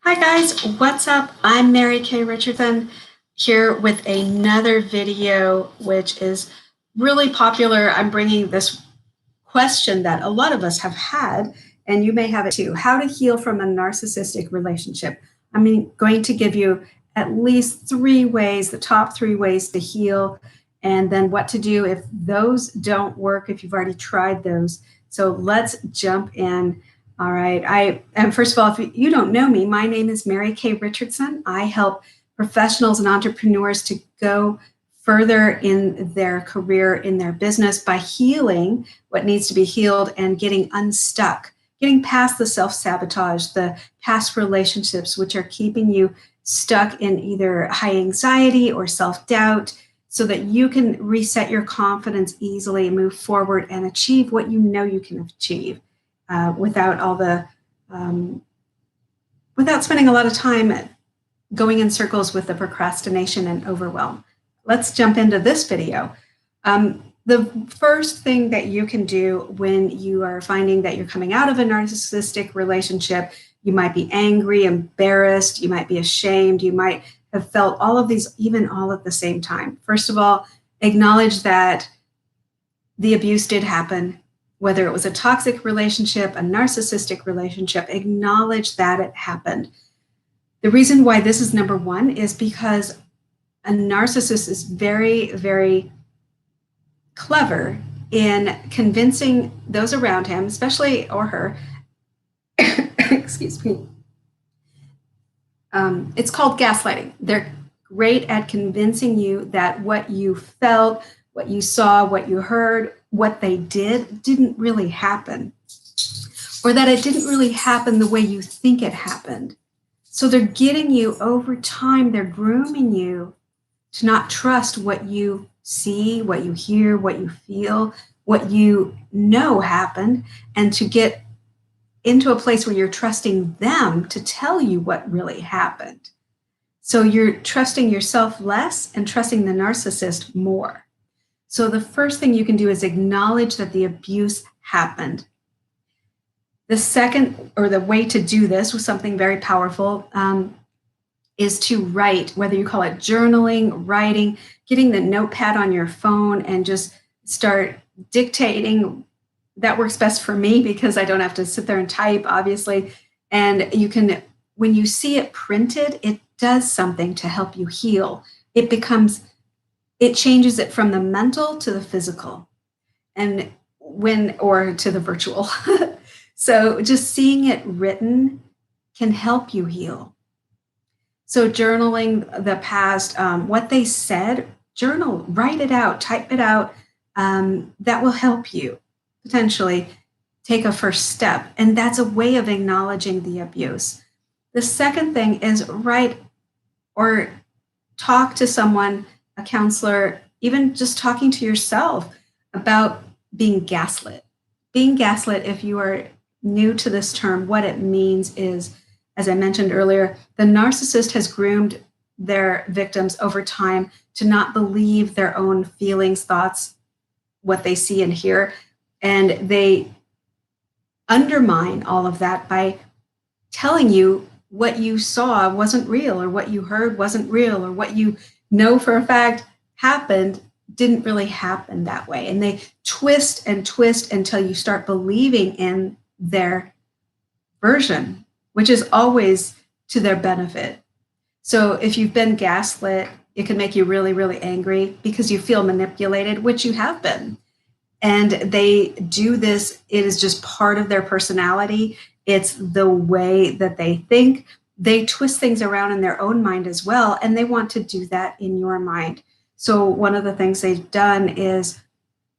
Hi guys, what's up? I'm Mary Kay Richardson here with another video which is really popular. I'm bringing this question that a lot of us have had, and you may have it too. How to heal from a narcissistic relationship. I'm going to give you at least 3 ways, the top 3 ways to heal, and then what to do if those don't work, if you've already tried those. So let's jump in. All right. And first of all, if you don't know me, my name is Mary Kay Richardson. I help professionals and entrepreneurs to go further in their career, in their business, by healing what needs to be healed and getting unstuck, getting past the self-sabotage, the past relationships which are keeping you stuck in either high anxiety or self-doubt, so that you can reset your confidence easily, move forward, and achieve what you know you can achieve. Without all the, without spending a lot of time going in circles with the procrastination and overwhelm. Let's jump into this video. The first thing that you can do when you are finding that you're coming out of a narcissistic relationship, you might be angry, embarrassed, you might be ashamed, you might have felt all of these even all at the same time. First of all, acknowledge that the abuse did happen. Whether it was a toxic relationship, a narcissistic relationship, acknowledge that it happened. The reason why this is number 1 is because a narcissist is very, very clever in convincing those around him, especially or her, excuse me. It's called gaslighting. They're great at convincing you that what you felt, what you saw, what you heard, what they didn't really happen, or that it didn't really happen the way you think it happened. So they're getting you over time, they're grooming you to not trust what you see, what you hear, what you feel, what you know happened, and to get into a place where you're trusting them to tell you what really happened. So you're trusting yourself less and trusting the narcissist more. So the first thing you can do is acknowledge that the abuse happened. The second, or the way to do this with something very powerful, is to write, whether you call it journaling, writing, getting the notepad on your phone and just start dictating. That works best for me because I don't have to sit there and type, obviously. And you can, when you see it printed, it does something to help you heal. It changes it from the mental to the physical, and or to the virtual. So just seeing it written can help you heal. So journaling the past, what they said, journal, write it out, type it out. That will help you potentially take a first step. And that's a way of acknowledging the abuse. The second thing is write or talk to someone, a counselor, even just talking to yourself about being gaslit. Being gaslit, if you are new to this term, what it means is, as I mentioned earlier, the narcissist has groomed their victims over time to not believe their own feelings, thoughts, what they see and hear, and they undermine all of that by telling you what you saw wasn't real, or what you heard wasn't real, or what you know for a fact happened didn't really happen that way. And they twist and twist until you start believing in their version, which is always to their benefit. So if you've been gaslit, it can make you really, really angry because you feel manipulated, which you have been. And they do this, it is just part of their personality. It's the way that they think. They twist things around in their own mind as well, and they want to do that in your mind. So one of the things they've done is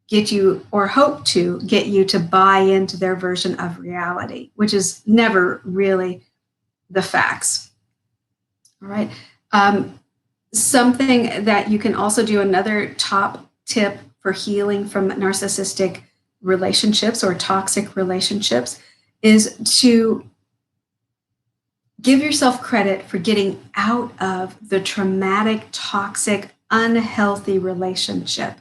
get you, or hope to get you, to buy into their version of reality, which is never really the facts. All right. Something that you can also do, another top tip for healing from narcissistic relationships or toxic relationships, is to give yourself credit for getting out of the traumatic, toxic, unhealthy relationship.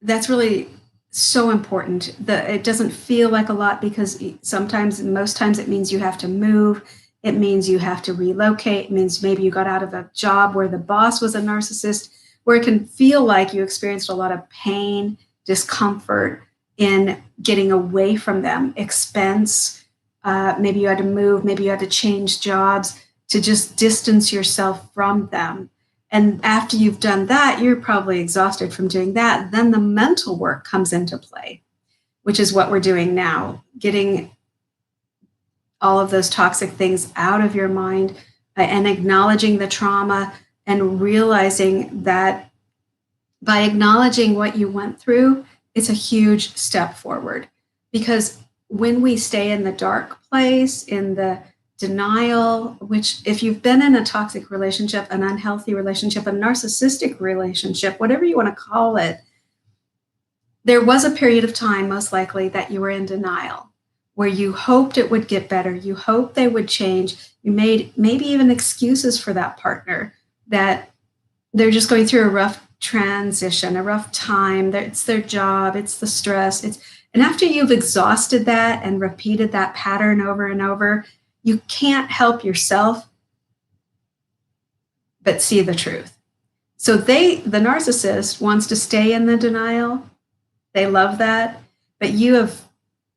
That's really So important. It doesn't feel like a lot because most times it means you have to move. It means you have to relocate. It means maybe you got out of a job where the boss was a narcissist, where it can feel like you experienced a lot of pain, discomfort in getting away from them, expense. Maybe you had to move, maybe you had to change jobs to just distance yourself from them. And after you've done that, you're probably exhausted from doing that. Then the mental work comes into play, which is what we're doing now, getting all of those toxic things out of your mind and acknowledging the trauma and realizing that by acknowledging what you went through, it's a huge step forward. Because when we stay in the dark place, in the denial, which if you've been in a toxic relationship, an unhealthy relationship, a narcissistic relationship, whatever you want to call it, there was a period of time, most likely, that you were in denial, where you hoped it would get better. You hoped they would change. You made maybe even excuses for that partner, that they're just going through a rough transition, a rough time. It's their job, it's the stress. And after you've exhausted that and repeated that pattern over and over, you can't help yourself but see the truth. So the narcissist wants to stay in the denial. They love that, but you have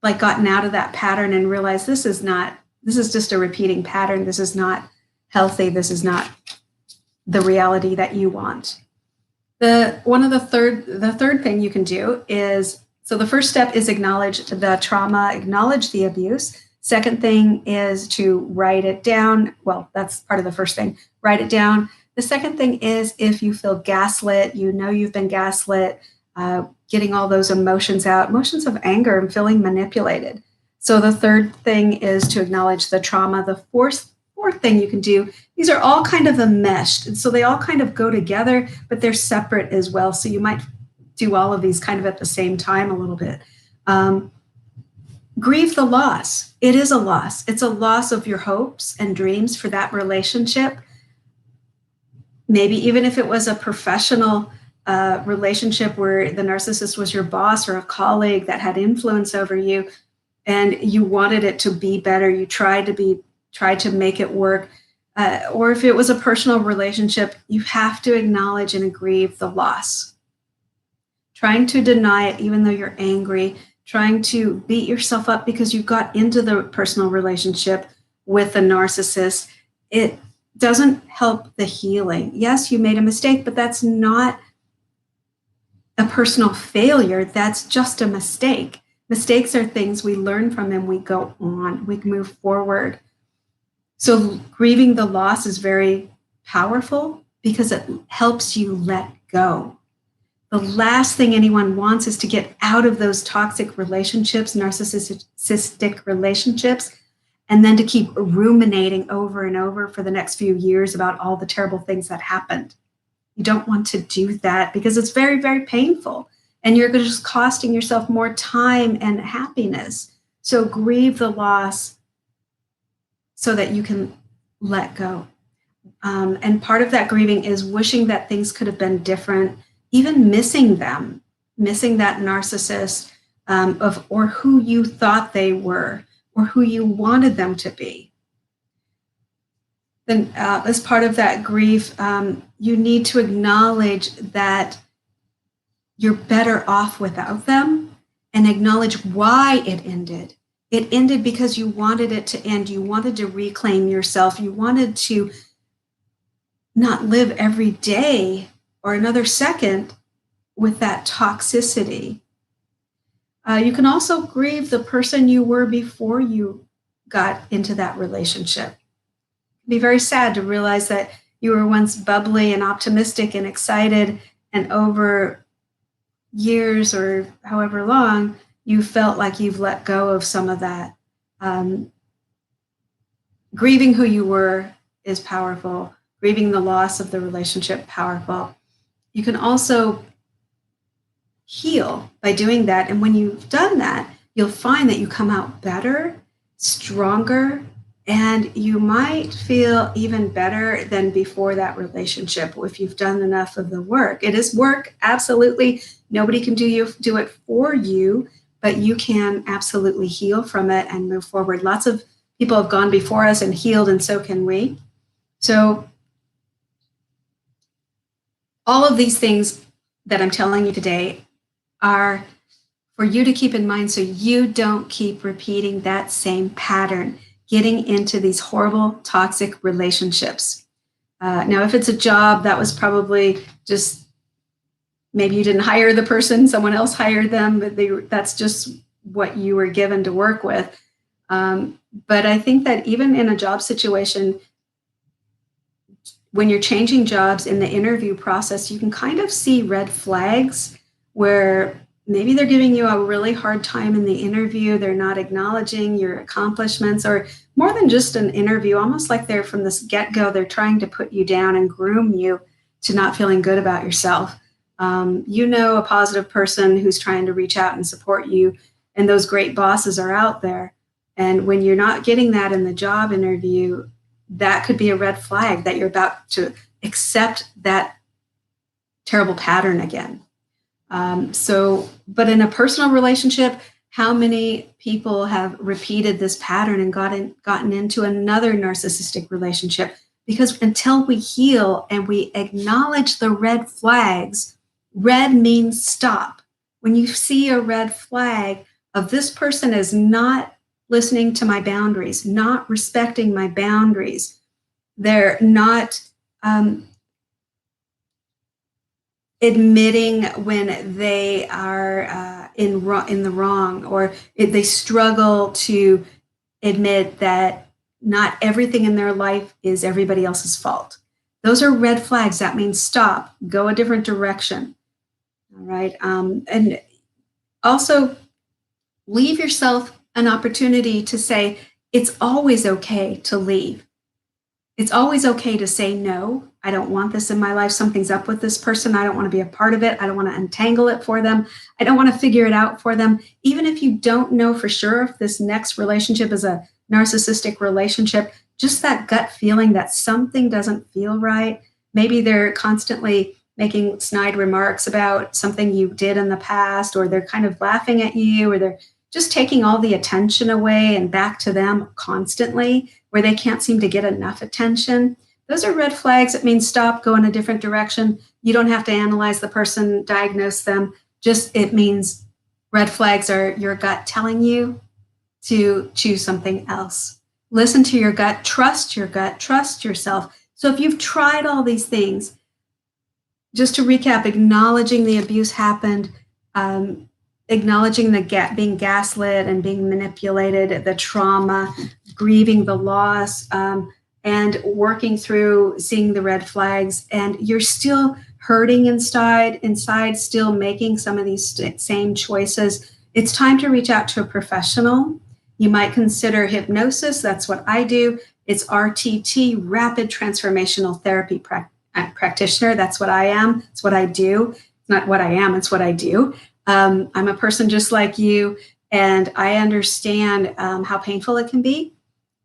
like gotten out of that pattern and realized this is just a repeating pattern. This is not healthy. This is not the reality that you want. The third thing you can do is, so the first step is acknowledge the trauma, acknowledge the abuse. Second thing is to write it down. Well, that's part of the first thing, write it down. The second thing is, if you feel gaslit, you know you've been gaslit, getting all those emotions out, emotions of anger and feeling manipulated. So the third thing is to acknowledge the trauma. The fourth thing you can do, these are all kind of enmeshed. And so they all kind of go together, but they're separate as well. So you might do all of these kind of at the same time a little bit. Grieve the loss. It is a loss. It's a loss of your hopes and dreams for that relationship. Maybe even if it was a professional relationship where the narcissist was your boss or a colleague that had influence over you, and you wanted it to be better, you tried to make it work, or if it was a personal relationship, you have to acknowledge and grieve the loss. Trying to deny it, even though you're angry, trying to beat yourself up because you got into the personal relationship with a narcissist, it doesn't help the healing. Yes, you made a mistake, but that's not a personal failure. That's just a mistake. Mistakes are things we learn from and we go on, we move forward. So grieving the loss is very powerful because it helps you let go. The last thing anyone wants is to get out of those toxic relationships, narcissistic relationships, and then to keep ruminating over and over for the next few years about all the terrible things that happened. You don't want to do that because it's very, very painful. And you're just costing yourself more time and happiness. So grieve the loss so that you can let go. And part of that grieving is wishing that things could have been different, even missing them, missing that narcissist or who you thought they were or who you wanted them to be. Then as part of that grief, you need to acknowledge that you're better off without them and acknowledge why it ended. It ended because you wanted it to end. You wanted to reclaim yourself. You wanted to not live every day or another second with that toxicity. You can also grieve the person you were before you got into that relationship. It'd be very sad to realize that you were once bubbly and optimistic and excited, and over years or however long, you felt like you've let go of some of that. Grieving who you were is powerful. Grieving the loss of the relationship, powerful. You can also heal by doing that. And when you've done that, you'll find that you come out better, stronger, And you might feel even better than before that relationship if you've done enough of the work. It is work, absolutely. Nobody can do it for you, but you can absolutely heal from it and move forward. Lots of people have gone before us and healed, and so can we. So all of these things that I'm telling you today are for you to keep in mind so you don't keep repeating that same pattern, getting into these horrible, toxic relationships. Now, if it's a job, that was probably just maybe you didn't hire the person, someone else hired them, but that's just what you were given to work with. But I think that even in a job situation, when you're changing jobs in the interview process, you can kind of see red flags where maybe they're giving you a really hard time in the interview. They're not acknowledging your accomplishments, or more than just an interview, almost like they're from this get-go, they're trying to put you down and groom you to not feeling good about yourself. You know, a positive person who's trying to reach out and support you, and those great bosses are out there. And when you're not getting that in the job interview, that could be a red flag that you're about to accept that terrible pattern again. But in a personal relationship, how many people have repeated this pattern and gotten into another narcissistic relationship? Because until we heal and we acknowledge the red flags, red means stop. When you see a red flag of this person is not listening to my boundaries, not respecting my boundaries, they're not admitting when they are in the wrong, or they struggle to admit that not everything in their life is everybody else's fault. Those are red flags. That means stop, go a different direction. All right. And also leave yourself an opportunity to say, it's always okay to leave. It's always okay to say, no, I don't want this in my life. Something's up with this person. I don't want to be a part of it. I don't want to untangle it for them. I don't want to figure it out for them. Even if you don't know for sure if this next relationship is a narcissistic relationship, just that gut feeling that something doesn't feel right. Maybe they're constantly making snide remarks about something you did in the past, or they're kind of laughing at you, or they're just taking all the attention away and back to them constantly, where they can't seem to get enough attention. Those are red flags. It means stop, go in a different direction. You don't have to analyze the person, diagnose them. Just, it means red flags are your gut telling you to choose something else. Listen to your gut, trust yourself. So if you've tried all these things, just to recap, acknowledging the abuse happened, acknowledging the being gaslit and being manipulated, the trauma, grieving the loss, and working through seeing the red flags, and you're still hurting inside, still making some of these same choices, it's time to reach out to a professional. You might consider hypnosis. That's what I do. It's RTT, Rapid Transformational Therapy Practitioner. That's what I am. It's what I do. It's not what I am, it's what I do. I'm a person just like you, and I understand how painful it can be.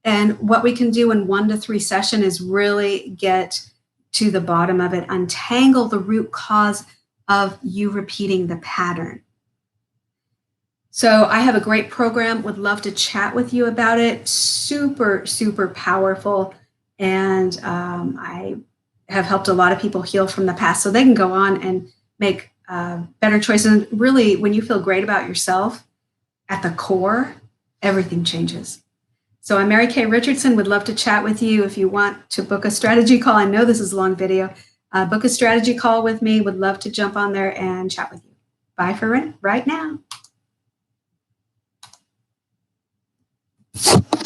And what we can do in 1 to 3 sessions is really get to the bottom of it, untangle the root cause of you repeating the pattern. So I have a great program, would love to chat with you about it. Super, super powerful. And I have helped a lot of people heal from the past, so they can go on and make better choices. And really, when you feel great about yourself, at the core, everything changes. So I'm Mary Kay Richardson, would love to chat with you. If you want to book a strategy call, I know this is a long video, book a strategy call with me, would love to jump on there and chat with you. Bye for right now.